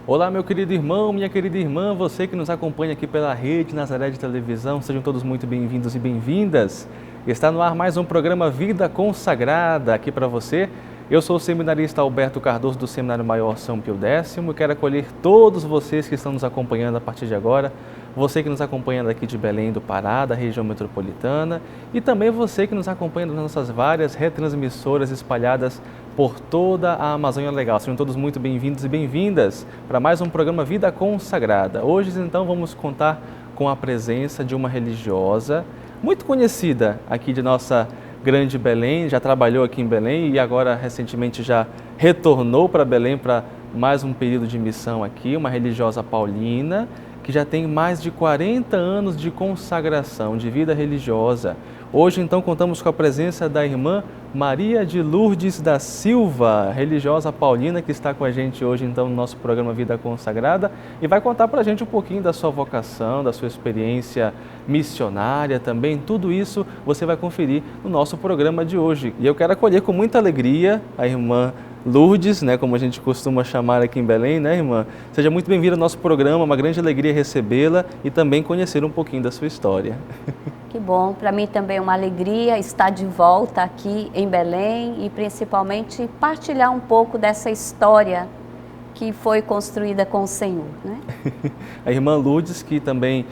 Olá, meu querido irmão, minha querida irmã, você que nos acompanha aqui pela Rede Nazaré de Televisão, sejam todos muito bem-vindos e bem-vindas. Está no ar mais um programa Vida Consagrada aqui para você. Eu sou o seminarista Alberto Cardoso do Seminário Maior São Pio X e quero acolher todos vocês que estão nos acompanhando a partir de agora. Você que nos acompanha daqui de Belém do Pará, da região metropolitana, e também você que nos acompanha nas nossas várias retransmissoras espalhadas por toda a Amazônia Legal. Sejam todos muito bem-vindos e bem-vindas para mais um programa Vida Consagrada. Hoje, então, vamos contar com a presença de uma religiosa muito conhecida aqui de nossa grande Belém, já trabalhou aqui em Belém e agora recentemente já retornou para Belém para mais um período de missão aqui, uma religiosa paulina, que já tem mais de 40 anos de consagração, de vida religiosa. Hoje, então, contamos com a presença da irmã Maria de Lourdes da Silva, religiosa paulina, que está com a gente hoje, então, no nosso programa Vida Consagrada e vai contar para a gente um pouquinho da sua vocação, da sua experiência missionária também. Tudo isso você vai conferir no nosso programa de hoje. E eu quero acolher com muita alegria a irmã Lourdes, né, como a gente costuma chamar aqui em Belém, né, irmã? Seja muito bem-vinda ao nosso programa, uma grande alegria recebê-la e também conhecer um pouquinho da sua história. Que bom, para mim também é uma alegria estar de volta aqui em Belém e principalmente partilhar um pouco dessa história que foi construída com o Senhor, né? A irmã Lourdes, que também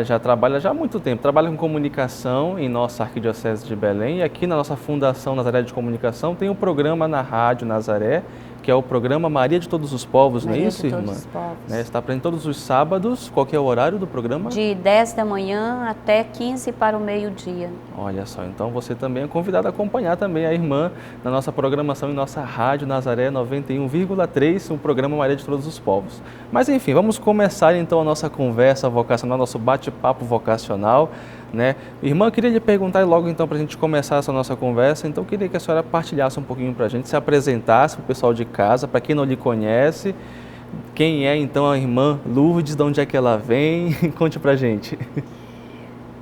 já trabalha há muito tempo, trabalha com comunicação em nossa Arquidiocese de Belém e aqui na nossa Fundação Nazaré de Comunicação tem um programa na Rádio Nazaré, que é o programa Maria de Todos os Povos, não é isso, irmã? Maria de Todos os Povos. Está aprendendo todos os sábados. Qual que é o horário do programa? De 10 da manhã até 15 para o meio-dia. Olha só, então você também é convidado a acompanhar também a irmã na nossa programação em nossa Rádio Nazaré 91,3, o programa Maria de Todos os Povos. Mas enfim, vamos começar então a nossa conversa vocacional, nosso bate-papo vocacional, né? Irmã, eu queria lhe perguntar logo então para a gente começar essa nossa conversa, então eu queria que a senhora partilhasse um pouquinho para a gente, se apresentasse para o pessoal de casa, para quem não lhe conhece, quem é então a irmã Lourdes, de onde é que ela vem, conte para a gente.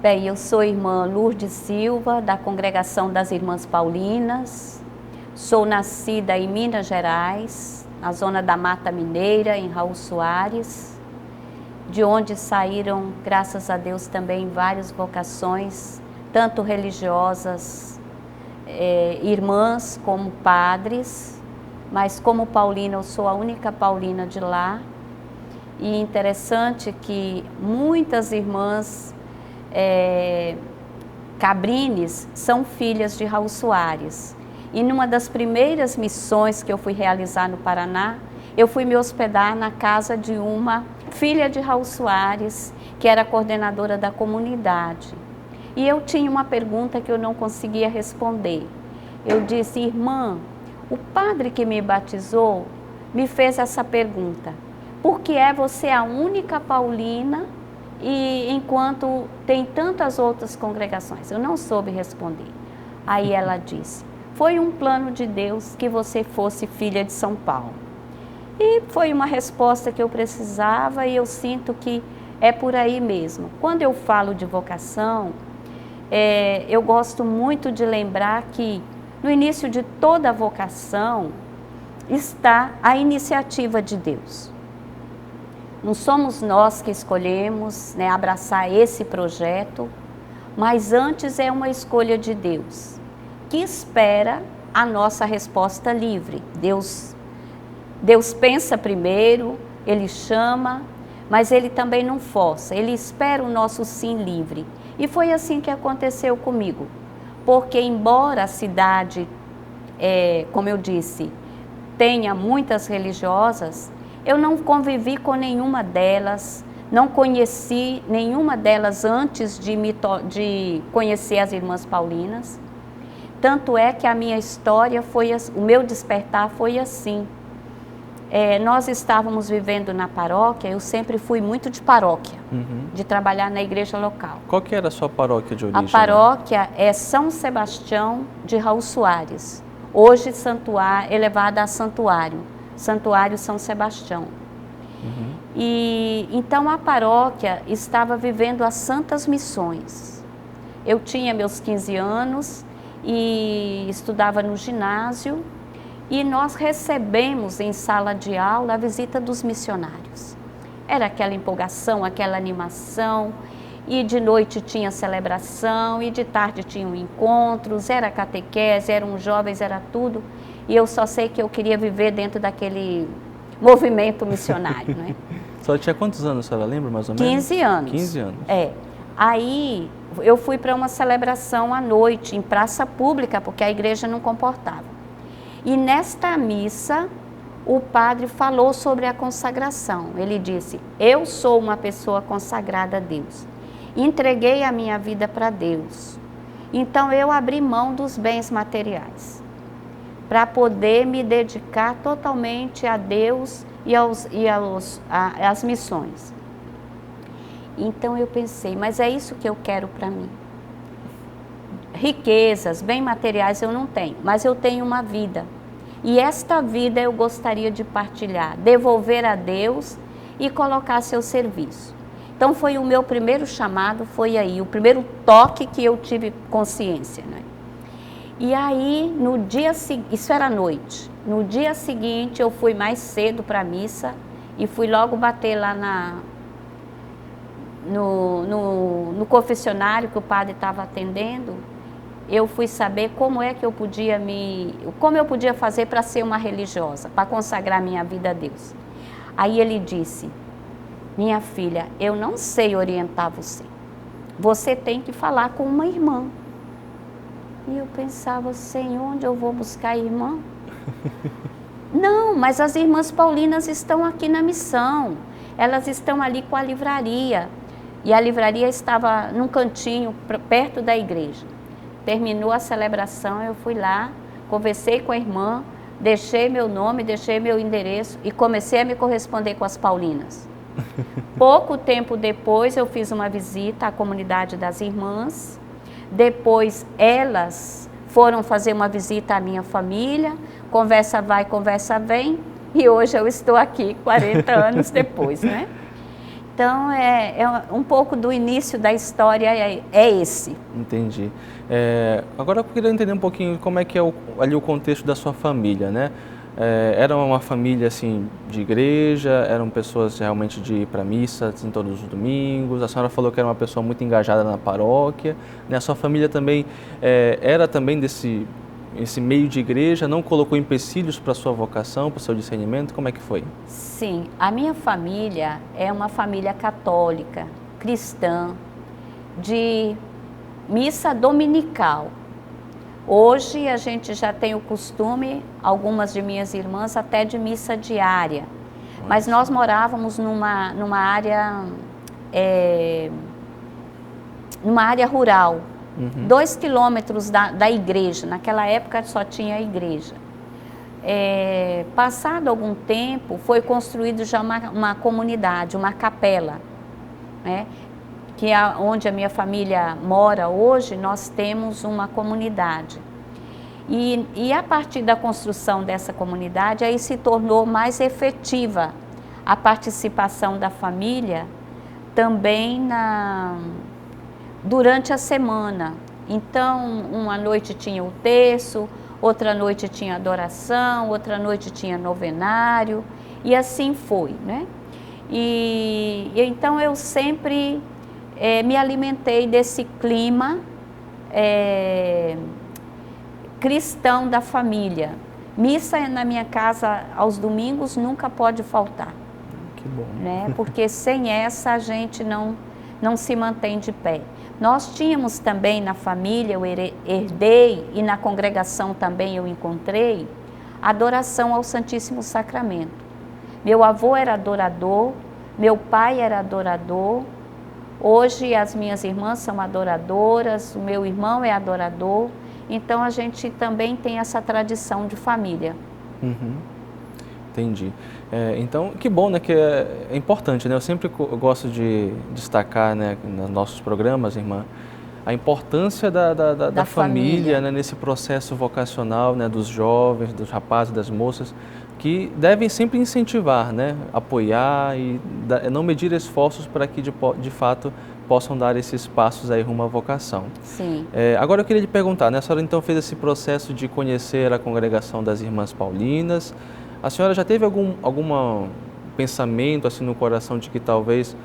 Bem, eu sou irmã Lourdes Silva, da Congregação das Irmãs Paulinas, sou nascida em Minas Gerais, na zona da Mata Mineira, em Raul Soares, de onde saíram, graças a Deus, também várias vocações, tanto religiosas, irmãs como padres, mas como paulina, eu sou a única paulina de lá. E interessante que muitas irmãs cabrines são filhas de Raul Soares. E numa das primeiras missões que eu fui realizar no Paraná, eu fui me hospedar na casa de uma filha de Raul Soares, que era coordenadora da comunidade. E eu tinha uma pergunta que eu não conseguia responder. Eu disse: irmã, o padre que me batizou me fez essa pergunta: por que é você a única paulina e enquanto tem tantas outras congregações? Eu não soube responder. Aí ela disse: foi um plano de Deus que você fosse filha de São Paulo. E foi uma resposta que eu precisava e eu sinto que é por aí mesmo. Quando eu falo de vocação, eu gosto muito de lembrar que no início de toda vocação está a iniciativa de Deus. Não somos nós que escolhemos, né, abraçar esse projeto, mas antes é uma escolha de Deus, que espera a nossa resposta livre. Deus pensa primeiro, Ele chama, mas Ele também não força, Ele espera o nosso sim livre. E foi assim que aconteceu comigo, porque embora a cidade, como eu disse, tenha muitas religiosas, eu não convivi com nenhuma delas, não conheci nenhuma delas antes de conhecer as Irmãs Paulinas. Tanto é que a minha história o meu despertar foi assim. Nós estávamos vivendo na paróquia, eu sempre fui muito de paróquia, de trabalhar na igreja local. Qual que era a sua paróquia de origem? A paróquia é São Sebastião de Raul Soares, hoje elevada a Santuário São Sebastião. E então a paróquia estava vivendo as Santas Missões. Eu tinha meus 15 anos e estudava no ginásio e nós recebemos em sala de aula a visita dos missionários. Era aquela empolgação, aquela animação, e de noite tinha celebração, e de tarde tinham encontros, era catequese, eram jovens, era tudo. E eu só sei que eu queria viver dentro daquele movimento missionário, né? Só tinha quantos anos, a senhora lembra mais ou menos? 15 anos. 15 anos. É. Aí eu fui para uma celebração à noite, em praça pública, porque a igreja não comportava. E nesta missa, o padre falou sobre a consagração. Ele disse: eu sou uma pessoa consagrada a Deus. Entreguei a minha vida para Deus. Então eu abri mão dos bens materiais para poder me dedicar totalmente a Deus e às missões. Então eu pensei, mas é isso que eu quero para mim. Riquezas, bens materiais eu não tenho, mas eu tenho uma vida. E esta vida eu gostaria de partilhar, devolver a Deus e colocar a seu serviço. Então foi o meu primeiro chamado, foi aí, o primeiro toque que eu tive consciência, né? E aí, no dia seguinte, isso era à noite, no dia seguinte eu fui mais cedo para a missa e fui logo bater lá no confessionário que o padre estava atendendo. Eu fui saber como é que eu podia como eu podia fazer para ser uma religiosa, para consagrar minha vida a Deus. Aí ele disse: minha filha, eu não sei orientar você. Você tem que falar com uma irmã. E eu pensava, Senhor, onde eu vou buscar irmã? Não, mas as irmãs paulinas estão aqui na missão. Elas estão ali com a livraria. E a livraria estava num cantinho perto da igreja. Terminou a celebração, eu fui lá, conversei com a irmã, deixei meu nome, deixei meu endereço e comecei a me corresponder com as paulinas. Pouco tempo depois eu fiz uma visita à comunidade das irmãs. Depois elas foram fazer uma visita à minha família, conversa vai, conversa vem, e hoje eu estou aqui 40 anos depois, né? Então, um pouco do início da história é esse. Entendi. Agora eu queria entender um pouquinho como é que é ali o contexto da sua família, né? Era uma família assim de igreja, eram pessoas realmente de ir para missa assim, todos os domingos. A senhora falou que era uma pessoa muito engajada na paróquia, né? A sua família também era também esse meio de igreja, não colocou empecilhos para a sua vocação, para o seu discernimento? Como é que foi? Sim, a minha família é uma família católica, cristã, de missa dominical. Hoje a gente já tem o costume, algumas de minhas irmãs, até de missa diária. Mas nós morávamos numa área rural, 2 quilômetros da igreja. Naquela época só tinha a igreja. Passado algum tempo, foi construído já uma comunidade, uma capela, né? Que é onde a minha família mora hoje, nós temos uma comunidade. E a partir da construção dessa comunidade, aí se tornou mais efetiva a participação da família também durante a semana. Então, uma noite tinha o terço, outra noite tinha adoração, outra noite tinha novenário, e assim foi, né? E então eu sempre me alimentei desse clima cristão da família. Missa na minha casa aos domingos nunca pode faltar. Que bom. Né? Porque sem essa a gente não se mantém de pé. Nós tínhamos também na família, eu herdei, e na congregação também eu encontrei, adoração ao Santíssimo Sacramento. Meu avô era adorador, meu pai era adorador. Hoje as minhas irmãs são adoradoras, o meu irmão é adorador, então a gente também tem essa tradição de família. Entendi. Então, que bom, né, que é importante, né? Eu sempre gosto de destacar, né, nos nossos programas, irmã, a importância da família, né, nesse processo vocacional, né, dos jovens, dos rapazes, das moças, que devem sempre incentivar, né, apoiar e não medir esforços para que de fato possam dar esses passos aí rumo à vocação. Sim. Agora eu queria lhe perguntar, né, a senhora então fez esse processo de conhecer a congregação das Irmãs Paulinas. A senhora já teve algum pensamento assim no coração de que talvez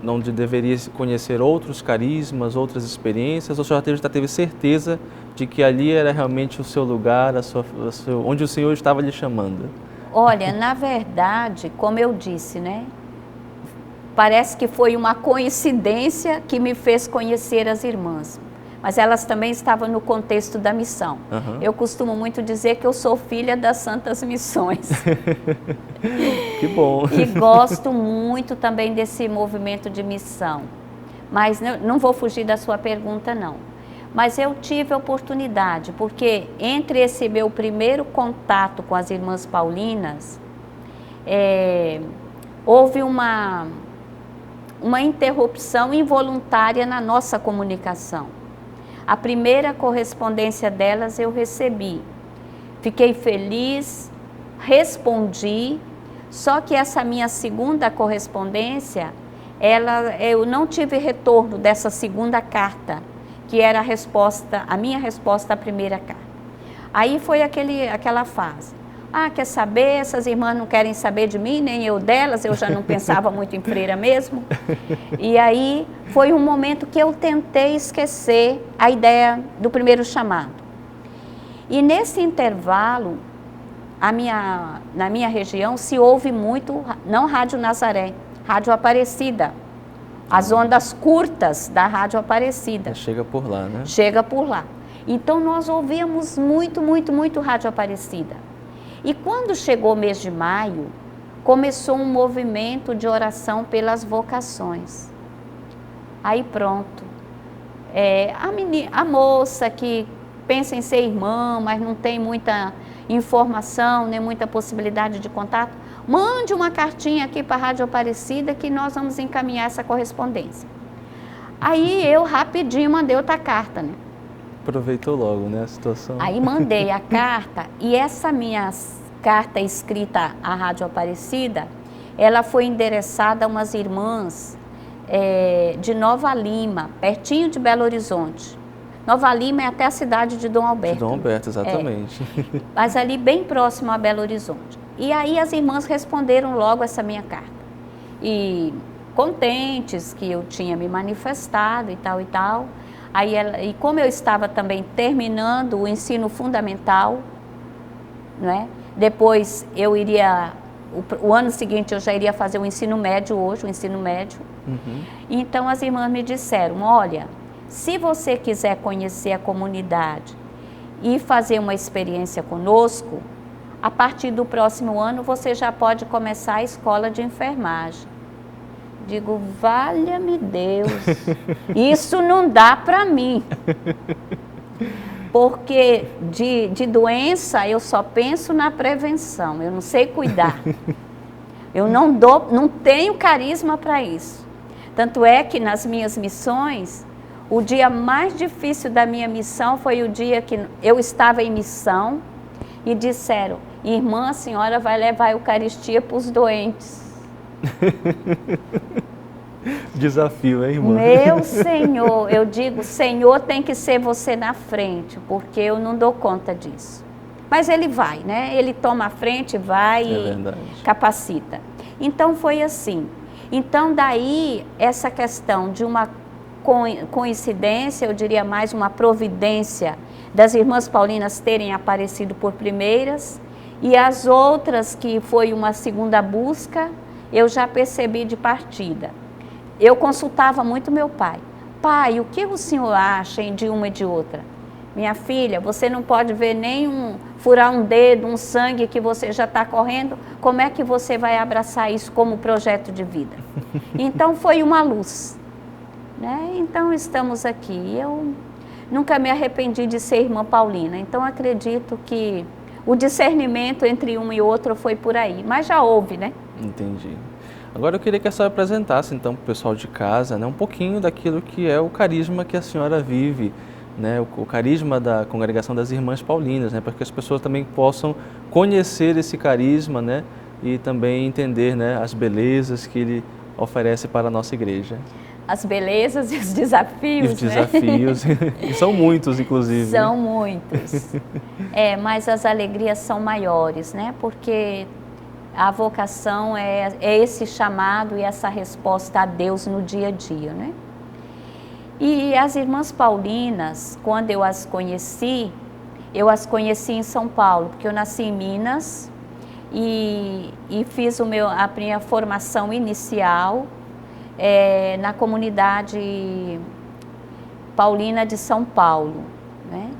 não deveria conhecer outros carismas, outras experiências, ou a senhora já teve certeza de que ali era realmente o seu lugar, onde o Senhor estava lhe chamando? Olha, na verdade, como eu disse, né? Parece que foi uma coincidência que me fez conhecer as irmãs. Mas elas também estavam no contexto da missão. Uhum. Eu costumo muito dizer que eu sou filha das Santas Missões. Que bom! E gosto muito também desse movimento de missão. Mas não vou fugir da sua pergunta, não. Mas eu tive a oportunidade, porque entre esse meu primeiro contato com as Irmãs Paulinas, houve uma interrupção involuntária na nossa comunicação. A primeira correspondência delas eu recebi. Fiquei feliz, respondi, só que essa minha segunda correspondência, eu não tive retorno dessa segunda carta, que era a minha resposta à primeira carta. Aí foi aquela fase. Quer saber? Essas irmãs não querem saber de mim, nem eu delas, eu já não pensava muito em freira mesmo. E aí foi um momento que eu tentei esquecer a ideia do primeiro chamado. E nesse intervalo, na minha região, se ouve muito, não Rádio Nazaré, Rádio Aparecida. As ondas curtas da Rádio Aparecida. Chega por lá, né? Chega por lá. Então nós ouvíamos muito, muito, muito Rádio Aparecida. E quando chegou o mês de maio, começou um movimento de oração pelas vocações. Aí pronto. A moça que pensa em ser irmã, mas não tem muita informação, nem muita possibilidade de contato, mande uma cartinha aqui para a Rádio Aparecida que nós vamos encaminhar essa correspondência. Aí eu rapidinho mandei outra carta, né? Aproveitou logo, né, a situação. Aí mandei a carta e essa minha carta escrita à Rádio Aparecida, ela foi endereçada a umas irmãs de Nova Lima, pertinho de Belo Horizonte. Nova Lima é até a cidade de Dom Alberto. De Dom Alberto, exatamente. Mas ali bem próximo a Belo Horizonte. E aí as irmãs responderam logo essa minha carta. E contentes que eu tinha me manifestado e tal e tal. E como eu estava também terminando o ensino fundamental, né? Depois eu iria, o ano seguinte eu já iria fazer o ensino médio hoje, o ensino médio. Uhum. Então as irmãs me disseram, olha, se você quiser conhecer a comunidade e fazer uma experiência conosco, a partir do próximo ano você já pode começar a escola de enfermagem. Digo, valha-me Deus, isso não dá para mim, porque de doença eu só penso na prevenção, eu não sei cuidar, eu não tenho carisma para isso. Tanto é que nas minhas missões, o dia mais difícil da minha missão foi o dia que eu estava em missão e disseram, irmã, a senhora vai levar a Eucaristia para os doentes. Desafio, hein, irmã? Meu Senhor, eu digo, Senhor, tem que ser você na frente, porque eu não dou conta disso. Mas Ele vai, né? Ele toma a frente, vai e capacita. Então foi assim. Então daí, essa questão de uma coincidência, eu diria mais uma providência das Irmãs Paulinas terem aparecido por primeiras, e as outras que foi uma segunda busca, eu já percebi de partida. Eu consultava muito meu pai. Pai, o que o senhor acha de uma e de outra? Minha filha, você não pode ver nem furar um dedo, um sangue que você já está correndo. Como é que você vai abraçar isso como projeto de vida? Então foi uma luz, né? Então estamos aqui. Eu nunca me arrependi de ser irmã Paulina. Então acredito que o discernimento entre um e outro foi por aí. Mas já houve, né? Entendi. Agora eu queria que a senhora apresentasse então para o pessoal de casa, né, um pouquinho daquilo que é o carisma que a senhora vive, né, o carisma da Congregação das Irmãs Paulinas, né, para que as pessoas também possam conhecer esse carisma, né, e também entender, né, as belezas que ele oferece para a nossa igreja. as belezas e os desafios, E os desafios, e são muitos, inclusive. São muitos. Mas as alegrias são maiores, né? Porque a vocação é esse chamado e essa resposta a Deus no dia a dia, né? E as irmãs paulinas, quando eu as conheci em São Paulo, porque eu nasci em Minas e fiz a minha formação inicial na comunidade paulina de São Paulo, né?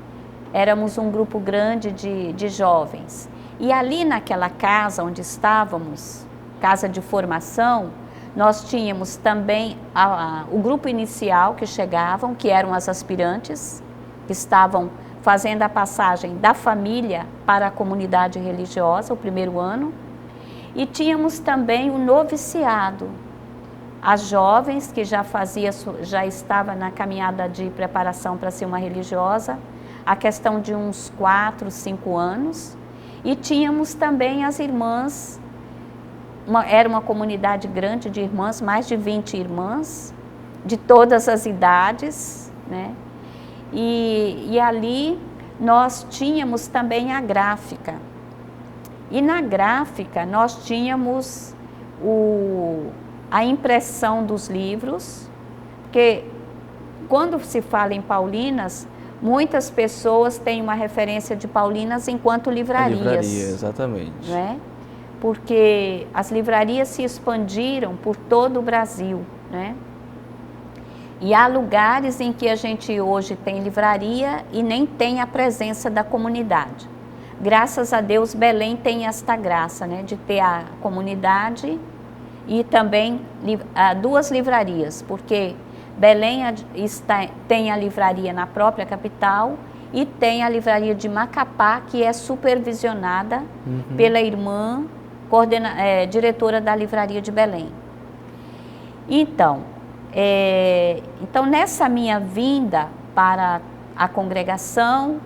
Éramos um grupo grande de jovens. E ali naquela casa onde estávamos, casa de formação, nós tínhamos também o grupo inicial que chegavam, que eram as aspirantes, que estavam fazendo a passagem da família para a comunidade religiosa, o primeiro ano. E tínhamos também o noviciado, as jovens que já estava na caminhada de preparação para ser uma religiosa, a questão de uns 4, 5 anos. E tínhamos também as irmãs, era uma comunidade grande de irmãs, mais de 20 irmãs, de todas as idades, né? E ali nós tínhamos também a gráfica. E na gráfica nós tínhamos a impressão dos livros, porque quando se fala em Paulinas, muitas pessoas têm uma referência de Paulinas enquanto livrarias. Livraria, exatamente. Né? Porque as livrarias se expandiram por todo o Brasil, né? E há lugares em que a gente hoje tem livraria e nem tem a presença da comunidade. Graças a Deus, Belém tem esta graça, né? De ter a comunidade e também 2 livrarias, porque Belém tem a livraria na própria capital e tem a livraria de Macapá, que é supervisionada pela irmã diretora da livraria de Belém. Então, nessa minha vinda para a congregação,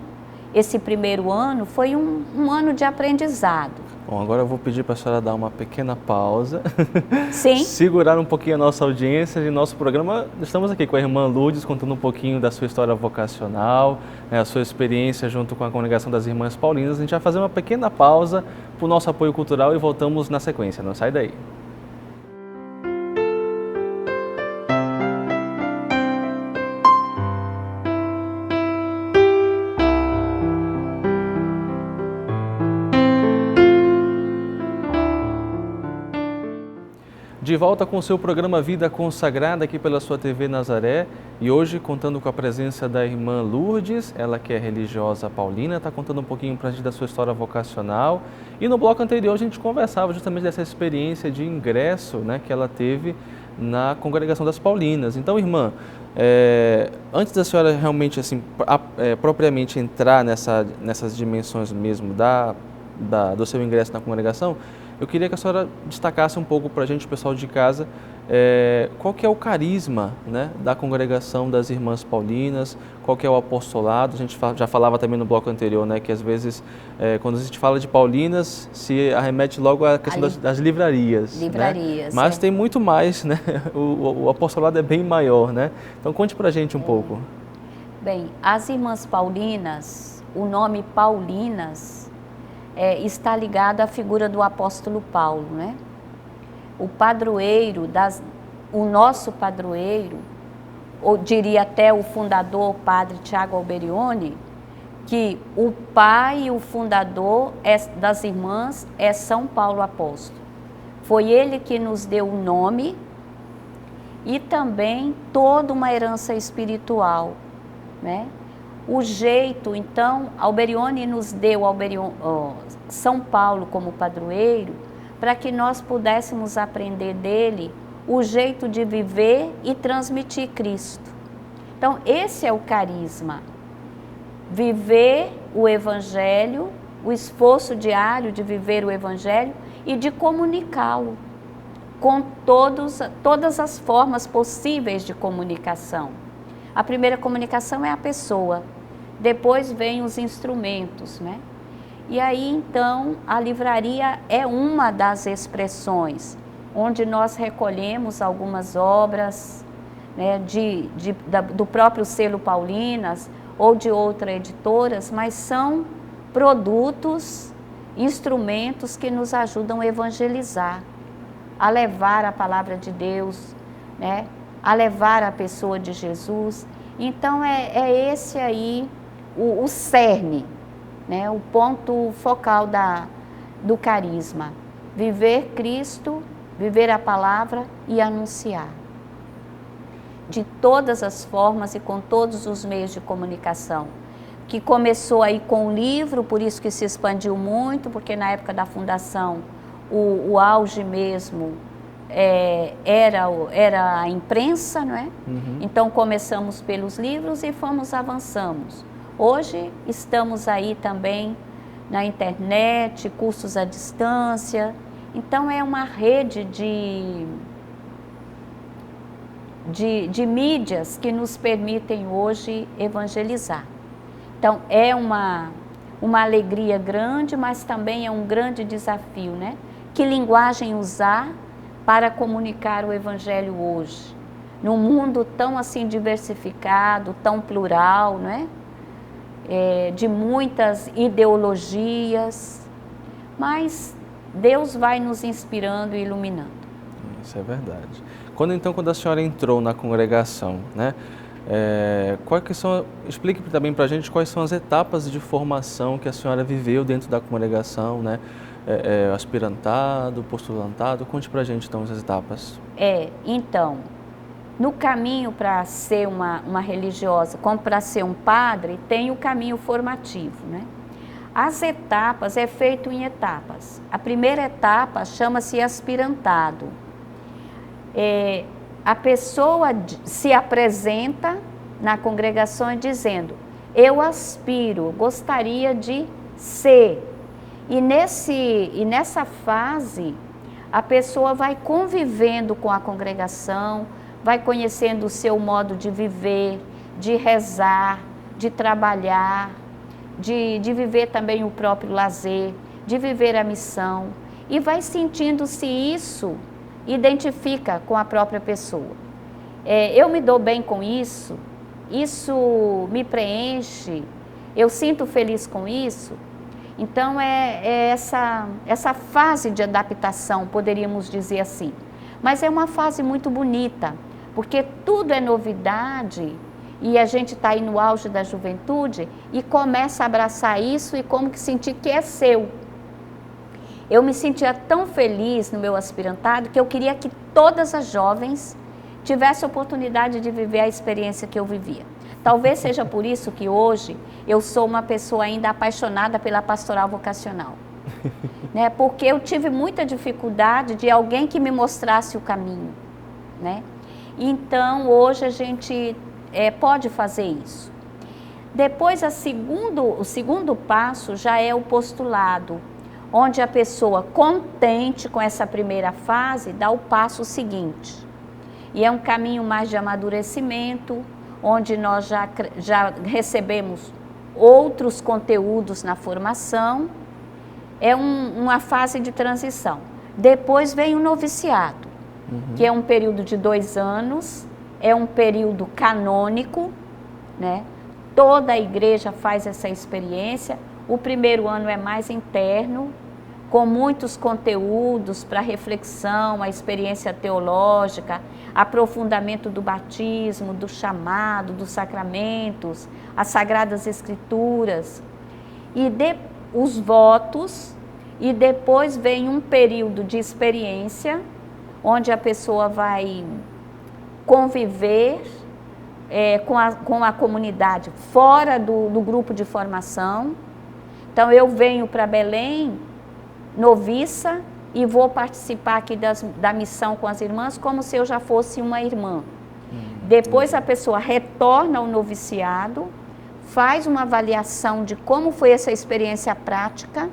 esse primeiro ano foi um ano de aprendizado. Bom, agora eu vou pedir para a senhora dar uma pequena pausa. Sim. Segurar um pouquinho a nossa audiência de nosso programa. Estamos aqui com a irmã Lourdes, contando um pouquinho da sua história vocacional, a sua experiência junto com a congregação das Irmãs Paulinas. A gente vai fazer uma pequena pausa para o nosso apoio cultural e voltamos na sequência. Não sai daí. De volta com o seu programa Vida Consagrada aqui pela sua TV Nazaré e hoje contando com a presença da irmã Lourdes, ela que é religiosa paulina, está contando um pouquinho para a gente da sua história vocacional. E no bloco anterior a gente conversava justamente dessa experiência de ingresso, né, que ela teve na congregação das Paulinas. Então, irmã, antes da senhora realmente assim, propriamente entrar nessas dimensões mesmo do seu ingresso na congregação, eu queria que a senhora destacasse um pouco para a gente, o pessoal de casa, qual que é o carisma, né, da congregação das Irmãs Paulinas, qual que é o apostolado. A gente já falava também no bloco anterior, né, que às vezes, quando a gente fala de Paulinas, se arremete logo à questão das livrarias. Livrarias, né? Mas tem muito mais, né? O apostolado é bem maior, né? Então conte para a gente um pouco. Bem, as Irmãs Paulinas, o nome Paulinas, está ligado à figura do apóstolo Paulo, né? O nosso padroeiro, ou diria até o fundador, o padre Tiago Alberione, que o pai e o fundador das irmãs é São Paulo Apóstolo. Foi ele que nos deu o nome e também toda uma herança espiritual, né? O jeito, então, Alberione nos deu São Paulo como padroeiro para que nós pudéssemos aprender dele o jeito de viver e transmitir Cristo. Então, esse é o carisma. Viver o Evangelho, o esforço diário de viver o Evangelho e de comunicá-lo com todas as formas possíveis de comunicação. A primeira comunicação é a pessoa, depois vem os instrumentos, né? E aí, então, a livraria é uma das expressões, onde nós recolhemos algumas obras né, do próprio selo Paulinas ou de outras editoras, mas são produtos, instrumentos que nos ajudam a evangelizar, a levar a palavra de Deus, né, a levar a pessoa de Jesus. Então é esse aí o cerne, né, o ponto focal do carisma. Viver Cristo, viver a palavra e anunciar. De todas as formas e com todos os meios de comunicação. Que começou aí com o livro, por isso que se expandiu muito, porque na época da fundação o auge mesmo era a imprensa, não é? Uhum. Então começamos pelos livros e avançamos. Hoje estamos aí também na internet, cursos à distância. Então é uma rede de mídias que nos permitem hoje evangelizar. Então é uma alegria grande, mas também é um grande desafio, né? Que linguagem usar para comunicar o evangelho hoje? Num mundo tão assim diversificado, tão plural, né? De muitas ideologias, mas Deus vai nos inspirando e iluminando. Isso é verdade. Quando a senhora entrou na congregação, né? Explique também para a gente quais são as etapas de formação que a senhora viveu dentro da congregação, né? Aspirantado, postulantado, conte para a gente então essas etapas. Então, no caminho para ser uma religiosa, como para ser um padre, tem o caminho formativo, né? As etapas é feito em etapas. A primeira etapa chama-se aspirantado. A pessoa se apresenta na congregação dizendo: eu aspiro, gostaria de ser. E nessa fase, a pessoa vai convivendo com a congregação, vai conhecendo o seu modo de viver, de rezar, de trabalhar, de viver também o próprio lazer, de viver a missão, e vai sentindo se isso identifica com a própria pessoa. Eu me dou bem com isso me preenche, eu sinto feliz com isso. Então essa fase de adaptação, poderíamos dizer assim. Mas é uma fase muito bonita, porque tudo é novidade e a gente está aí no auge da juventude e começa a abraçar isso e como que sentir que é seu. Eu me sentia tão feliz no meu aspirantado que eu queria que todas as jovens tivessem a oportunidade de viver a experiência que eu vivia. Talvez seja por isso que hoje eu sou uma pessoa ainda apaixonada pela pastoral vocacional. Né? Porque eu tive muita dificuldade de alguém que me mostrasse o caminho. Né? Então, hoje a gente pode fazer isso. Depois, o segundo passo já é o postulado, onde a pessoa, contente com essa primeira fase, dá o passo seguinte. E é um caminho mais de amadurecimento, onde nós já recebemos outros conteúdos na formação. É uma fase de transição. Depois vem o noviciado, que é um período de 2 anos, é um período canônico, né? Toda a igreja faz essa experiência. O primeiro ano é mais interno, com muitos conteúdos para reflexão, a experiência teológica, aprofundamento do batismo, do chamado, dos sacramentos, as sagradas escrituras, e os votos, e depois vem um período de experiência, onde a pessoa vai conviver com a comunidade fora do grupo de formação. Então eu venho para Belém, noviça, e vou participar aqui da missão com as irmãs como se eu já fosse uma irmã. Depois a pessoa retorna ao noviciado, faz uma avaliação de como foi essa experiência prática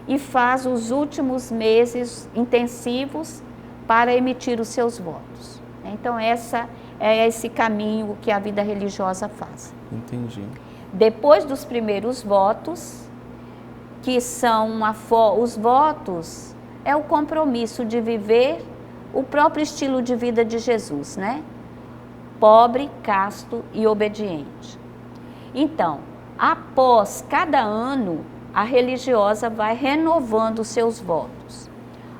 e faz os últimos meses intensivos para emitir os seus votos. Então esse caminho que a vida religiosa faz. Entendi. Depois dos primeiros votos, que são os votos, é o compromisso de viver o próprio estilo de vida de Jesus, né? pobre, casto e obediente. Então, após cada ano, a religiosa vai renovando os seus votos.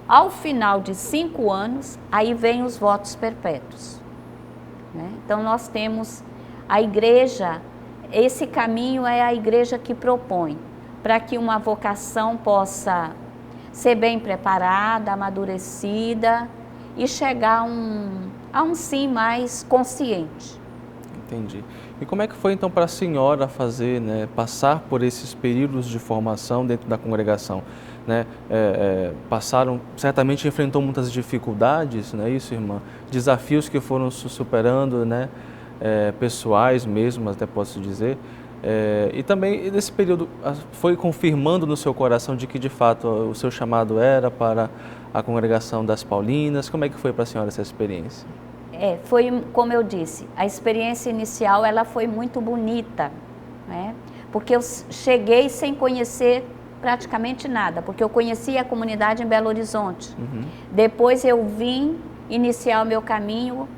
Ao final de 5 anos, aí vem os votos perpétuos, né? Então, nós temos a igreja, esse caminho é a igreja que propõe, para que uma vocação possa ser bem preparada, amadurecida e chegar a um sim mais consciente. Entendi. E como é que foi então para a senhora fazer, né, passar por esses períodos de formação dentro da congregação? Né? Certamente enfrentou muitas dificuldades, não é isso, irmã? Desafios que foram superando, né? Pessoais mesmo, até posso dizer. E também nesse período foi confirmando no seu coração de que de fato o seu chamado era para a congregação das Paulinas. Como é que foi para a senhora essa experiência? Foi como eu disse, a experiência inicial ela foi muito bonita, né? Porque eu cheguei sem conhecer praticamente nada, porque eu conhecia a comunidade em Belo Horizonte. Depois eu vim iniciar o meu caminho,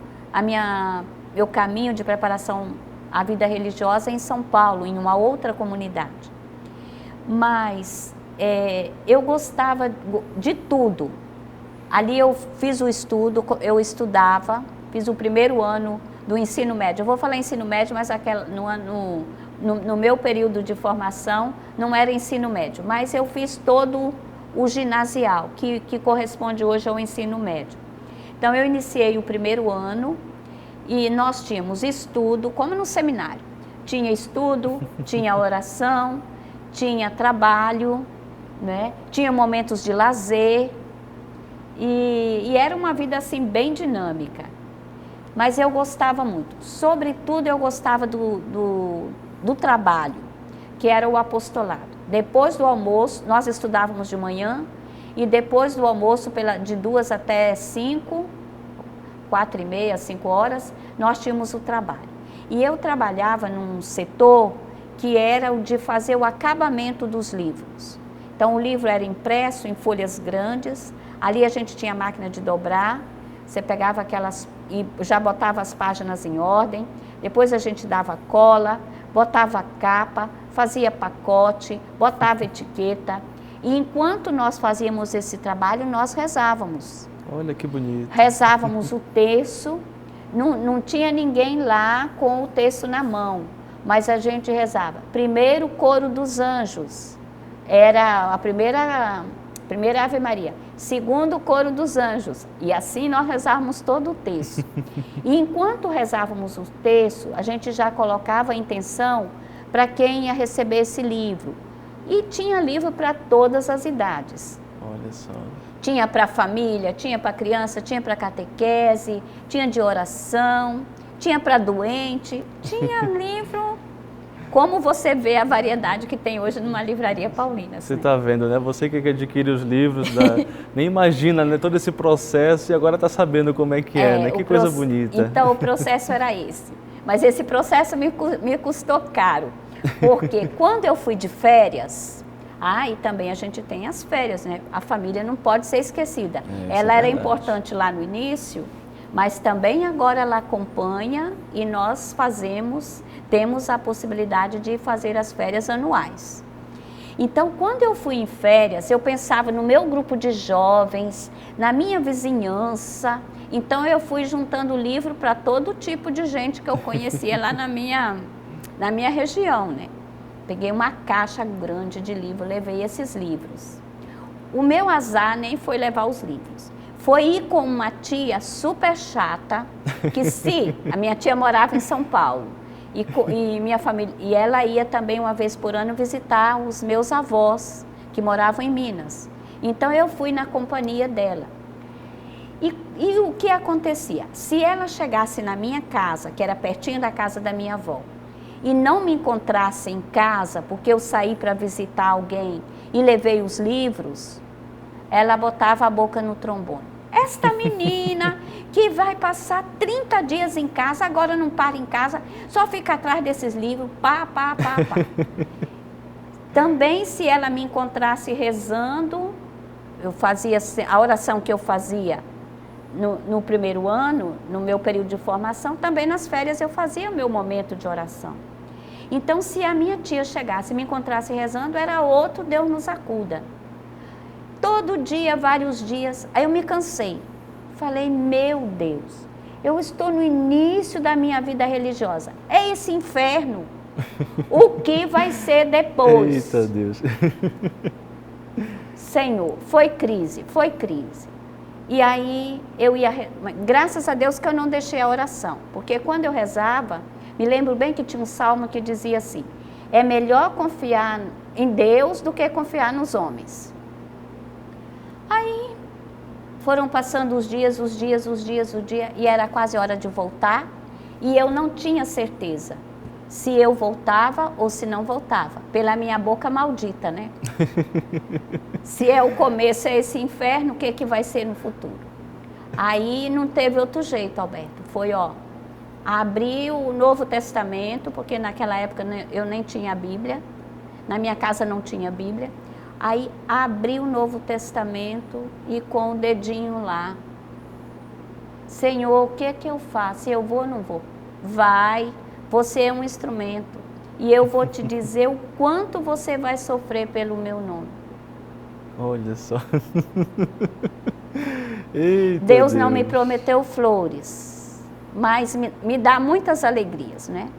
meu caminho de preparação à vida religiosa em São Paulo, em uma outra comunidade. Mas eu gostava de tudo. Ali eu fiz o estudo, eu estudava, fiz o primeiro ano do ensino médio. Eu vou falar ensino médio, mas no meu período de formação não era ensino médio, mas eu fiz todo o ginasial, que corresponde hoje ao ensino médio. Então eu iniciei o primeiro ano e nós tínhamos estudo, como no seminário. Tinha estudo, tinha oração, tinha trabalho, né? Tinha momentos de lazer e era uma vida assim bem dinâmica. Mas eu gostava muito, sobretudo eu gostava do trabalho, que era o apostolado. Depois do almoço, nós estudávamos de manhã e depois do almoço, de 2 até 5, 4h30, 5 horas, nós tínhamos o trabalho. E eu trabalhava num setor que era o de fazer o acabamento dos livros. Então o livro era impresso em folhas grandes, ali a gente tinha máquina de dobrar, você pegava aquelas e já botava as páginas em ordem, depois a gente dava cola, botava capa, fazia pacote, botava etiqueta. E enquanto nós fazíamos esse trabalho, nós rezávamos. Olha que bonito. Rezávamos o terço, não tinha ninguém lá com o terço na mão, mas a gente rezava. Primeiro coro dos anjos, era a primeira Ave Maria. Segundo coro dos anjos, e assim nós rezávamos todo o terço. E enquanto rezávamos o terço, a gente já colocava a intenção para quem ia receber esse livro. E tinha livro para todas as idades. Olha só. Tinha para família, tinha para criança, tinha para catequese, tinha de oração, tinha para doente, tinha livro. Como você vê a variedade que tem hoje numa livraria paulina. Você está vendo, né? Você que adquire os livros, nem imagina, né? Todo esse processo e agora está sabendo como é que é, né? Que coisa bonita. Então, o processo era esse. Mas esse processo me custou caro. Porque quando eu fui de férias, e também a gente tem as férias, né? A família não pode ser esquecida. Ela era importante lá no início, mas também agora ela acompanha e nós temos a possibilidade de fazer as férias anuais. Então, quando eu fui em férias, eu pensava no meu grupo de jovens, na minha vizinhança. Então, eu fui juntando livro para todo tipo de gente que eu conhecia lá na minha região, né? Peguei uma caixa grande de livros, levei esses livros. O meu azar nem foi levar os livros. Foi ir com uma tia super chata, a minha tia morava em São Paulo. E minha família, e ela ia também uma vez por ano visitar os meus avós, que moravam em Minas. Então eu fui na companhia dela. E o que acontecia? Se ela chegasse na minha casa, que era pertinho da casa da minha avó, e não me encontrasse em casa, porque eu saí para visitar alguém e levei os livros, ela botava a boca no trombone. Esta menina que vai passar 30 dias em casa, agora não para em casa, só fica atrás desses livros, pá. Também, se ela me encontrasse rezando, eu fazia a oração que eu fazia, no primeiro ano, no meu período de formação, também nas férias eu fazia meu momento de oração. Então, se a minha tia chegasse e me encontrasse rezando, era outro Deus nos acuda. Todo dia, vários dias, aí eu me cansei. Falei, meu Deus, eu estou no início da minha vida religiosa. É esse inferno. O que vai ser depois? Eita Deus. Senhor, foi crise, foi crise. E aí eu ia, graças a Deus que eu não deixei a oração, porque quando eu rezava, me lembro bem que tinha um salmo que dizia assim, é melhor confiar em Deus do que confiar nos homens. Aí foram passando os dias, e era quase hora de voltar, e eu não tinha certeza se eu voltava ou se não voltava, pela minha boca maldita, né? Se é o começo, é esse inferno, o que que vai ser no futuro? Aí não teve outro jeito, Alberto, foi abrir o Novo Testamento, porque naquela época eu nem tinha a Bíblia, na minha casa não tinha Bíblia, aí abri o Novo Testamento e com o dedinho lá, Senhor, o que que eu faço? Eu vou ou não vou? Vai. Você é um instrumento e eu vou te dizer o quanto você vai sofrer pelo meu nome. Olha só. Eita, Deus não me prometeu flores, mas me dá muitas alegrias, né?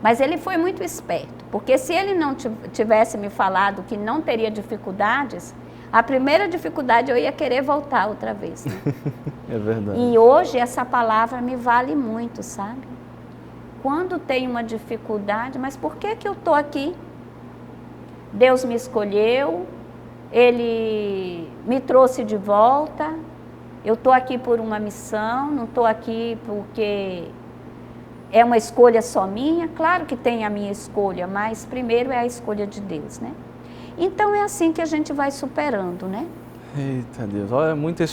Mas ele foi muito esperto, porque se ele não tivesse me falado que não teria dificuldades, a primeira dificuldade eu ia querer voltar outra vez, né? É verdade. E hoje essa palavra me vale muito, sabe? Quando tem uma dificuldade, mas por que que eu estou aqui? Deus me escolheu, Ele me trouxe de volta, eu estou aqui por uma missão, não estou aqui porque é uma escolha só minha. Claro que tem a minha escolha, mas primeiro é a escolha de Deus, né? Então é assim que a gente vai superando, né? Eita Deus, olha, muitas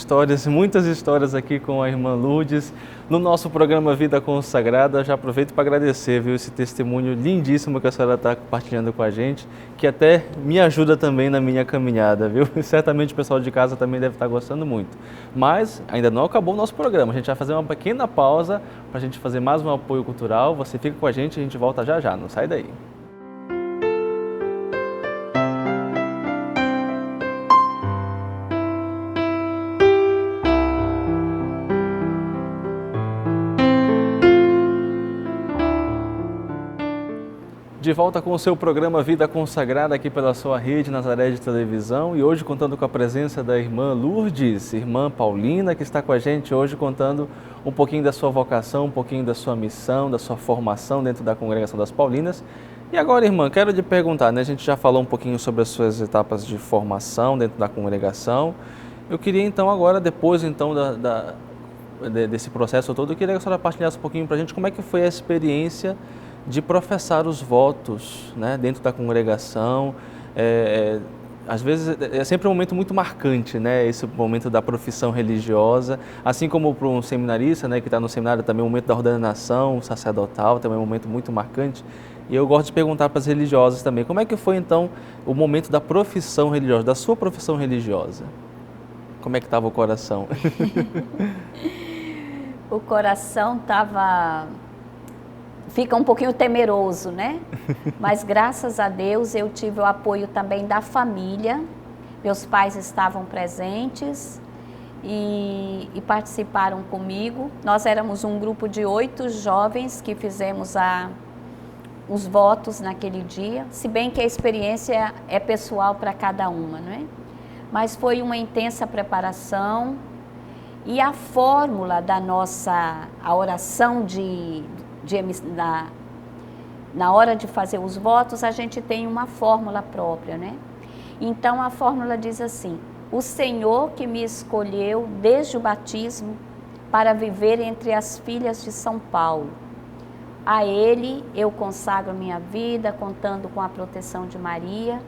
histórias aqui com a irmã Lourdes no nosso programa Vida Consagrada. Já aproveito para agradecer, viu, esse testemunho lindíssimo que a senhora está compartilhando com a gente, que até me ajuda também na minha caminhada, viu? Certamente o pessoal de casa também deve estar gostando muito. Mas ainda não acabou o nosso programa, a gente vai fazer uma pequena pausa para a gente fazer mais um apoio cultural. Você fica com a gente volta já já, não sai daí. De volta com o seu programa Vida Consagrada aqui pela sua rede Nazaré de Televisão, e hoje contando com a presença da irmã Lourdes, irmã Paulina, que está com a gente hoje contando um pouquinho da sua vocação, um pouquinho da sua missão, da sua formação dentro da Congregação das Paulinas. E agora, irmã, quero lhe perguntar, né? A gente já falou um pouquinho sobre as suas etapas de formação dentro da congregação. Eu queria então agora, depois então desse processo todo, eu queria que a senhora partilhasse um pouquinho para a gente como é que foi a experiência de professar os votos, né, dentro da congregação. Às vezes é sempre um momento muito marcante, né, esse momento da profissão religiosa, assim como para um seminarista, né, que está no seminário, também o momento da ordenação sacerdotal, também é um momento muito marcante. E eu gosto de perguntar para as religiosas também, como é que foi então o momento da profissão religiosa, da sua profissão religiosa? Como é que estava o coração? O coração fica um pouquinho temeroso, né? Mas graças a Deus eu tive o apoio também da família. Meus pais estavam presentes e participaram comigo. Nós éramos um grupo de 8 jovens que fizemos os votos naquele dia, se bem que a experiência é pessoal para cada uma, não é? Mas foi uma intensa preparação e a fórmula da a oração na hora de fazer os votos, a gente tem uma fórmula própria, né? Então a fórmula diz assim: o Senhor que me escolheu desde o batismo para viver entre as filhas de São Paulo, a Ele eu consagro minha vida, contando com a proteção de Maria,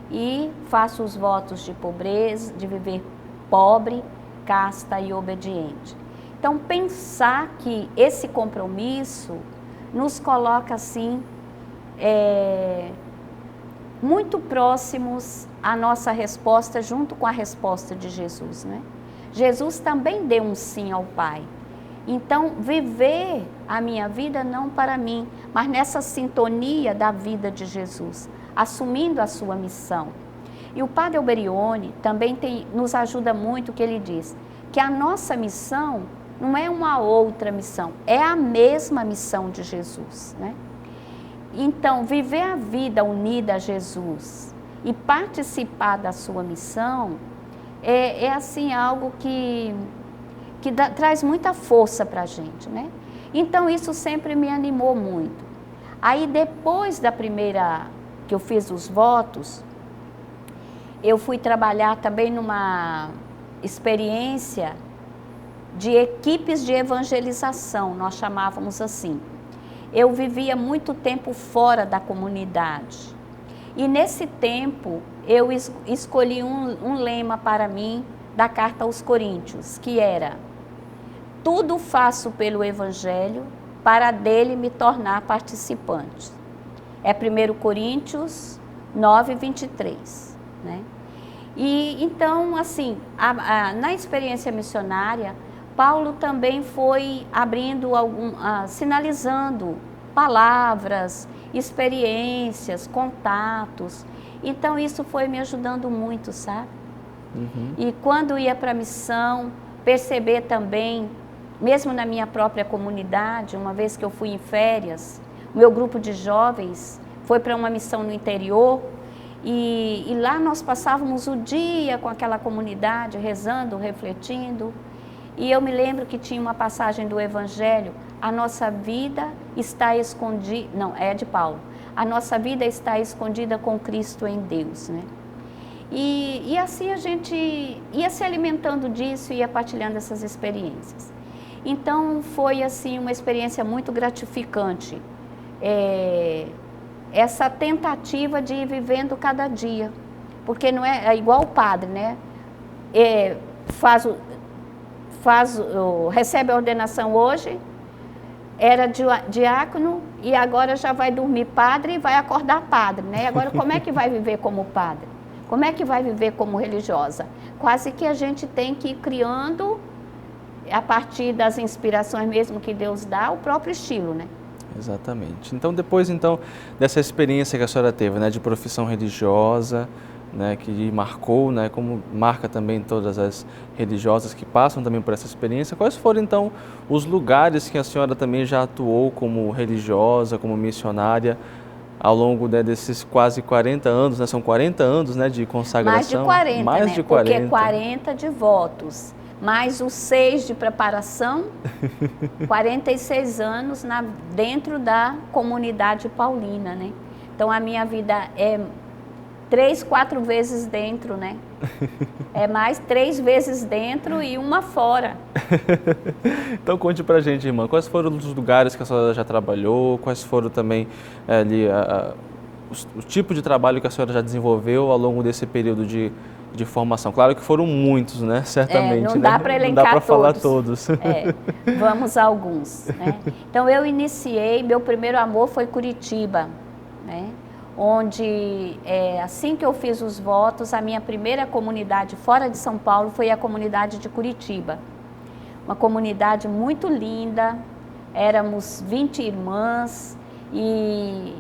e faço os votos de pobreza, de viver pobre, casta e obediente. Então, pensar que esse compromisso nos coloca, assim, muito próximos à nossa resposta, junto com a resposta de Jesus, né? Jesus também deu um sim ao Pai. Então, viver a minha vida não para mim, mas nessa sintonia da vida de Jesus, assumindo a sua missão. E o Padre Alberione também nos ajuda muito, que ele diz que a nossa missão não é uma outra missão, é a mesma missão de Jesus, né? Então, viver a vida unida a Jesus e participar da sua missão é assim, algo que traz muita força para a gente, né? Então, isso sempre me animou muito. Aí, depois da primeira, que eu fiz os votos, eu fui trabalhar também numa experiência de equipes de evangelização, nós chamávamos assim. Eu vivia muito tempo fora da comunidade. E nesse tempo, eu escolhi um lema para mim da Carta aos Coríntios, que era: tudo faço pelo Evangelho, para dele me tornar participante. É 1 Coríntios 9, 23. Né? E então, assim, na experiência missionária, Paulo também foi abrindo, sinalizando palavras, experiências, contatos. Então, isso foi me ajudando muito, sabe? Uhum. E quando ia para a missão, perceber também, mesmo na minha própria comunidade, uma vez que eu fui em férias, o meu grupo de jovens foi para uma missão no interior, e lá nós passávamos o dia com aquela comunidade, rezando, refletindo. E eu me lembro que tinha uma passagem do Evangelho: a nossa vida está escondida, não, é de Paulo, a nossa vida está escondida com Cristo em Deus, né? E assim a gente ia se alimentando disso, ia partilhando essas experiências. Então foi assim uma experiência muito gratificante, essa tentativa de ir vivendo cada dia, porque não é igual o padre, né? Recebe a ordenação hoje, era diácono e agora já vai dormir padre e vai acordar padre, né? Agora como é que vai viver como padre? Como é que vai viver como religiosa? Quase que a gente tem que ir criando, a partir das inspirações mesmo que Deus dá, o próprio estilo, né? Exatamente. Então, depois dessa experiência que a senhora teve, né, de profissão religiosa, né, que marcou, né, como marca também todas as religiosas que passam também por essa experiência, quais foram então os lugares que a senhora também já atuou como religiosa, como missionária, ao longo desses quase 40 anos, né? São 40 anos, né, de consagração. Mais de 40, porque 40 de votos, mais os 6 de preparação, 46 anos dentro da comunidade paulina, né? Então a minha vida é 3, 4 vezes dentro, né? É mais 3 vezes dentro e uma fora. Então conte pra gente, irmã, quais foram os lugares que a senhora já trabalhou, quais foram também ali o tipo de trabalho que a senhora já desenvolveu ao longo desse período de formação. Claro que foram muitos, né? Certamente. Não dá para elencar todos. Não dá para falar todos. Vamos a alguns, né? Então eu iniciei, meu primeiro amor foi Curitiba, né? Onde, assim que eu fiz os votos, a minha primeira comunidade fora de São Paulo foi a comunidade de Curitiba. Uma comunidade muito linda, éramos 20 irmãs e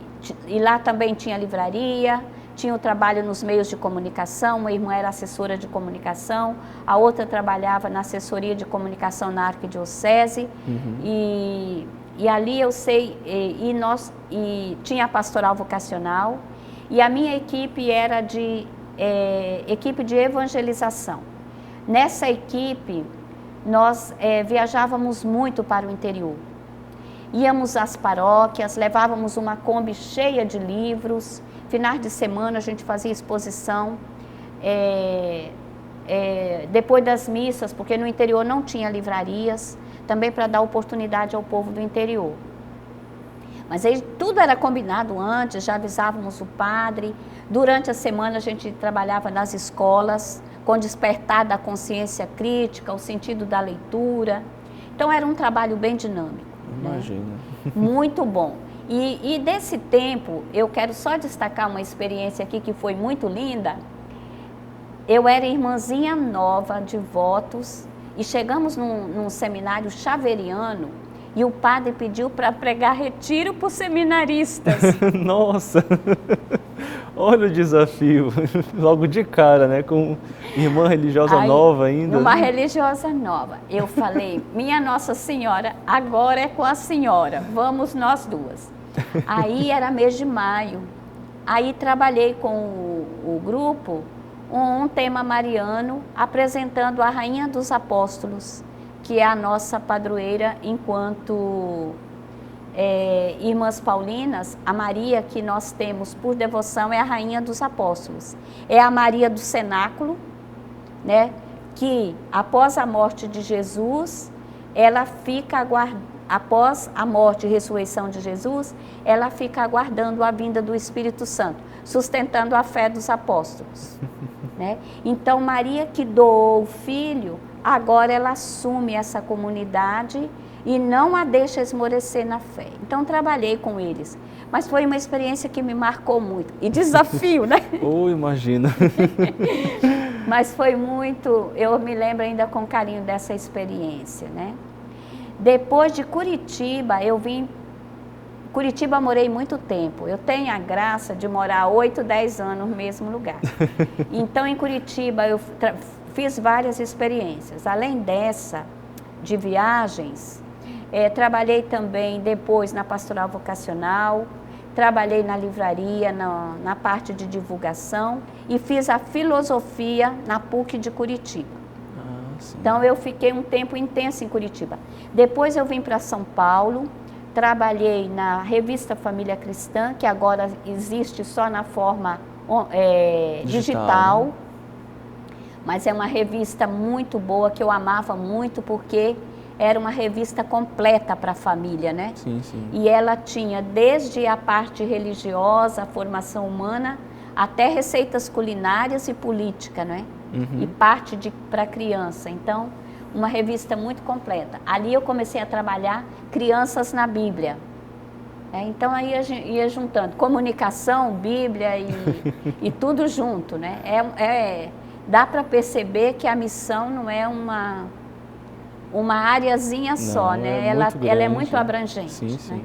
lá também tinha livraria, tinha o trabalho nos meios de comunicação, uma irmã era assessora de comunicação, a outra trabalhava na assessoria de comunicação na Arquidiocese. Uhum. E ali eu sei, e tinha a pastoral vocacional, e a minha equipe era equipe de evangelização. Nessa equipe, nós viajávamos muito para o interior. Íamos às paróquias, levávamos uma Kombi cheia de livros, finais de semana a gente fazia exposição, depois das missas, porque no interior não tinha livrarias, também para dar oportunidade ao povo do interior. Mas aí tudo era combinado antes, já avisávamos o padre. Durante a semana a gente trabalhava nas escolas, com despertar da consciência crítica, o sentido da leitura. Então era um trabalho bem dinâmico. Imagina. Né? Muito bom. E desse tempo, eu quero só destacar uma experiência aqui que foi muito linda. eu era irmãzinha nova de votos e chegamos num seminário xaveriano e o padre pediu para pregar retiro para os seminaristas. Nossa! Olha o desafio, logo de cara, né? Com irmã religiosa nova ainda. Uma religiosa nova. Eu falei, minha Nossa Senhora, agora é com a senhora, vamos nós duas. Aí era mês de maio, aí trabalhei com o grupo um tema mariano, apresentando a Rainha dos Apóstolos, que é a nossa padroeira enquanto irmãs paulinas. A Maria que nós temos por devoção é a Rainha dos Apóstolos. É a Maria do Cenáculo, né, que após a morte de Jesus, ela fica após a morte e ressurreição de Jesus, ela fica aguardando a vinda do Espírito Santo, sustentando a fé dos apóstolos. Né? Então, Maria que doou o filho, agora ela assume essa comunidade e não a deixa esmorecer na fé. Então, trabalhei com eles. Mas foi uma experiência que me marcou muito. E desafio, né? Imagina. Mas foi muito, eu me lembro ainda com carinho dessa experiência, né? Depois de Curitiba, Curitiba morei muito tempo. Eu tenho a graça de morar 8, 10 anos no mesmo lugar. Então, em Curitiba, eu fiz várias experiências. Além dessa, de viagens, trabalhei também depois na pastoral vocacional, trabalhei na livraria, na parte de divulgação e fiz a filosofia na PUC de Curitiba. Então, eu fiquei um tempo intenso em Curitiba. Depois eu vim para São Paulo, trabalhei na revista Família Cristã, que agora existe só na forma digital, mas é uma revista muito boa, que eu amava muito, porque era uma revista completa para a família, né? Sim, sim. E ela tinha desde a parte religiosa, a formação humana, até receitas culinárias e política, né? Uhum. E parte para criança. Então, uma revista muito completa. Ali eu comecei a trabalhar crianças na Bíblia. Então, aí ia juntando comunicação, Bíblia e tudo junto, né? Dá para perceber que a missão não é uma areazinha só, né? Ela é muito abrangente. Sim, sim. Né?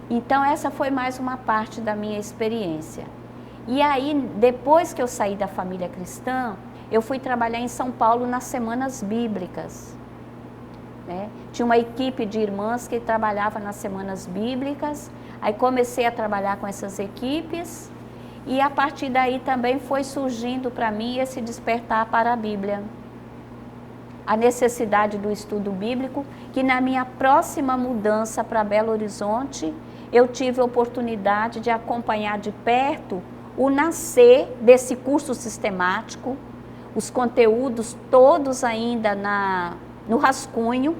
Então, essa foi mais uma parte da minha experiência. E aí, depois que eu saí da família cristã, eu fui trabalhar em São Paulo nas Semanas Bíblicas. Né? Tinha uma equipe de irmãs que trabalhava nas Semanas Bíblicas, aí comecei a trabalhar com essas equipes e a partir daí também foi surgindo para mim esse despertar para a Bíblia. A necessidade do estudo bíblico, que na minha próxima mudança para Belo Horizonte, eu tive a oportunidade de acompanhar de perto o nascer desse curso sistemático, os conteúdos todos ainda no rascunho.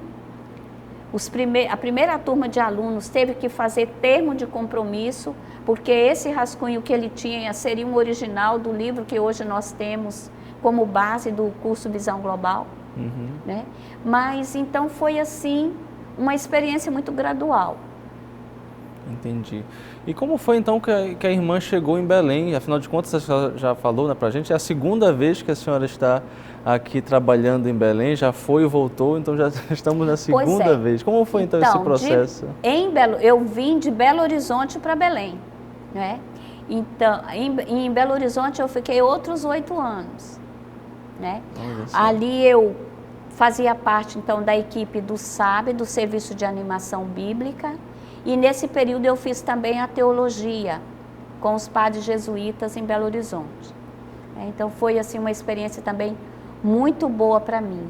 A primeira turma de alunos teve que fazer termo de compromisso, porque esse rascunho que ele tinha seria um original do livro que hoje nós temos como base do curso Visão Global. Uhum. Né? Mas então foi assim, uma experiência muito gradual. Entendi. E como foi então que a irmã chegou em Belém? Afinal de contas, a senhora já falou, né, pra gente, é a segunda vez que a senhora está aqui trabalhando em Belém, já foi e voltou, então já estamos na segunda vez. Como foi então esse processo? Eu vim de Belo Horizonte para Belém, né? Então, em Belo Horizonte eu fiquei outros 8 anos, né? Ali eu fazia parte então da equipe do SAB, do Serviço de Animação Bíblica. E nesse período eu fiz também a teologia com os padres jesuítas em Belo Horizonte. Então foi assim uma experiência também muito boa para mim,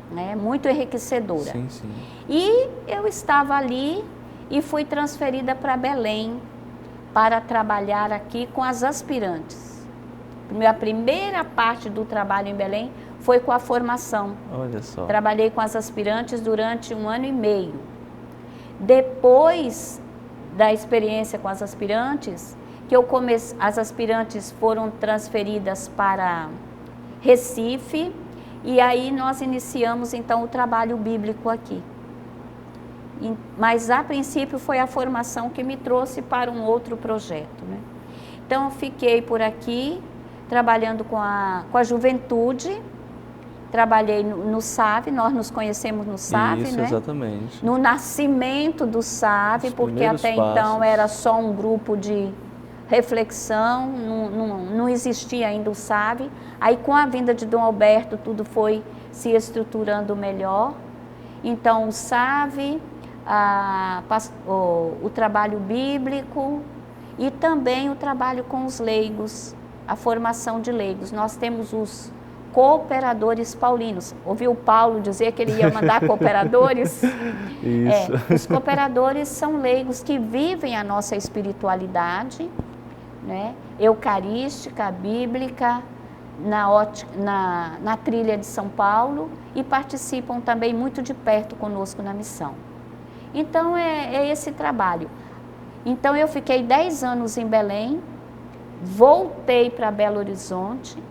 né? Muito enriquecedora. Sim, sim. E eu estava ali e fui transferida para Belém para trabalhar aqui com as aspirantes. A primeira parte do trabalho em Belém foi com a formação. Olha só. Trabalhei com as aspirantes durante 1 ano e meio. Depois da experiência com as aspirantes, as aspirantes foram transferidas para Recife e aí nós iniciamos então o trabalho bíblico aqui. Mas a princípio foi a formação que me trouxe para um outro projeto, né? Então eu fiquei por aqui, trabalhando com a juventude. Trabalhei no SAV, nós nos conhecemos no SAV, Isso, né? exatamente. No nascimento do SAV, Os porque primeiros até passos. então era só um grupo de reflexão, não existia ainda o SAV. Aí com a vinda de Dom Alberto tudo foi se estruturando melhor. Então o SAV, o trabalho bíblico e também o trabalho com os leigos, a formação de leigos. Nós temos os cooperadores paulinos. Ouviu o Paulo dizer que ele ia mandar cooperadores? Isso. Os cooperadores são leigos que vivem a nossa espiritualidade, né? Eucarística, bíblica, na trilha de São Paulo e participam também muito de perto conosco na missão. Então é esse trabalho. Então eu fiquei 10 anos em Belém, voltei para Belo Horizonte,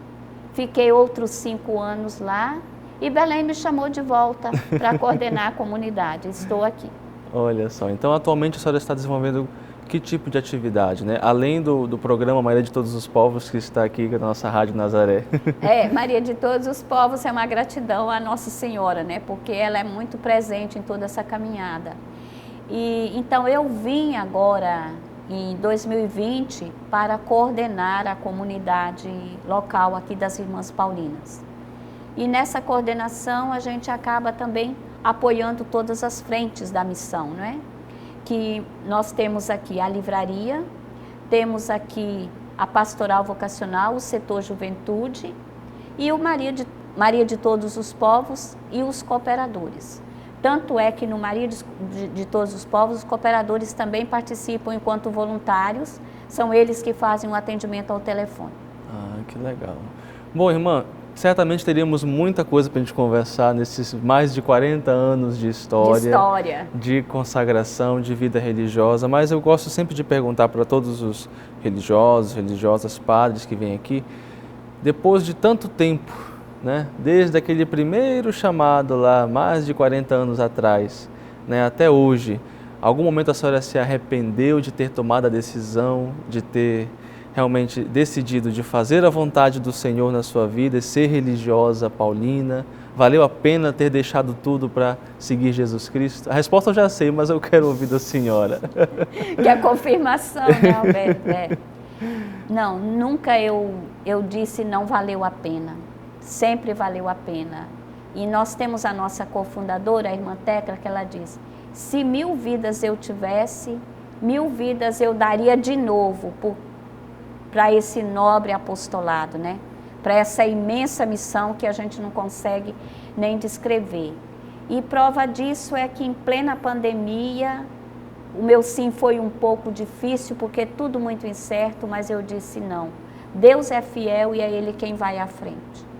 fiquei outros 5 anos lá e Belém me chamou de volta para coordenar a comunidade. Estou aqui. Olha só, então atualmente a senhora está desenvolvendo que tipo de atividade, né? Além do programa Maria de Todos os Povos que está aqui na nossa Rádio Nazaré. Maria de Todos os Povos é uma gratidão à Nossa Senhora, né? Porque ela é muito presente em toda essa caminhada. E então eu vim agora em 2020 para coordenar a comunidade local aqui das Irmãs Paulinas. E nessa coordenação a gente acaba também apoiando todas as frentes da missão, não é? Que nós temos aqui a livraria, temos aqui a pastoral vocacional, o setor juventude e o Maria de Todos os Povos e os cooperadores. Tanto é que no Maria de Todos os Povos, os cooperadores também participam enquanto voluntários, são eles que fazem o atendimento ao telefone. Ah, que legal. Bom, irmã, certamente teríamos muita coisa para a gente conversar nesses mais de 40 anos de história, de consagração, de vida religiosa, mas eu gosto sempre de perguntar para todos os religiosos, religiosas, padres que vêm aqui, depois de tanto tempo, né, desde aquele primeiro chamado lá, mais de 40 anos atrás, né, até hoje, algum momento a senhora se arrependeu de ter tomado a decisão, de ter realmente decidido de fazer a vontade do Senhor na sua vida e ser religiosa paulina? Valeu a pena ter deixado tudo para seguir Jesus Cristo? A resposta eu já sei, mas eu quero ouvir da senhora. Que é a confirmação, né, Alberto? Não, nunca eu disse não valeu a pena. Sempre valeu a pena. E nós temos a nossa cofundadora, a irmã Tecla, que ela diz: se 1000 vidas eu tivesse, 1000 vidas eu daria de novo para esse nobre apostolado, né? Para essa imensa missão que a gente não consegue nem descrever. E prova disso é que em plena pandemia, o meu sim foi um pouco difícil, porque tudo muito incerto, mas eu disse não. Deus é fiel e é Ele quem vai à frente.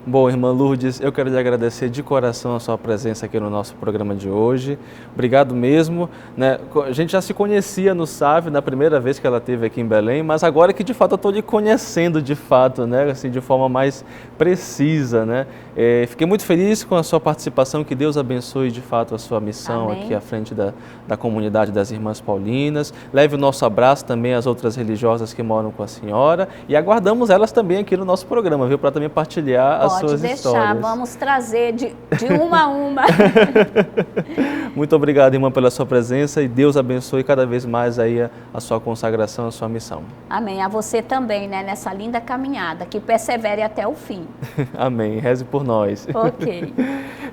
Bom, irmã Lourdes, eu quero lhe agradecer de coração a sua presença aqui no nosso programa de hoje. Obrigado mesmo, né? A gente já se conhecia no SAV na primeira vez que ela esteve aqui em Belém, mas agora que de fato eu estou lhe conhecendo de fato, né? Assim, de forma mais precisa, né? Fiquei muito feliz com a sua participação, que Deus abençoe de fato a sua missão. Amém. Aqui à frente da comunidade das Irmãs Paulinas. Leve o nosso abraço também às outras religiosas que moram com a senhora e aguardamos elas também aqui no nosso programa, viu? Para também partilhar as suas histórias. Vamos trazer de uma a uma. Muito obrigado, irmã, pela sua presença e Deus abençoe cada vez mais aí a sua consagração, a sua missão. Amém. A você também, né? Nessa linda caminhada, que persevere até o fim. Amém. Reze por nós. Ok.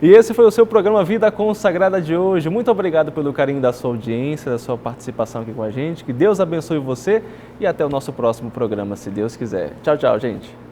E esse foi o seu programa Vida Consagrada de hoje. Muito obrigado pelo carinho da sua audiência, da sua participação aqui com a gente. Que Deus abençoe você e até o nosso próximo programa, se Deus quiser. Tchau, tchau, gente.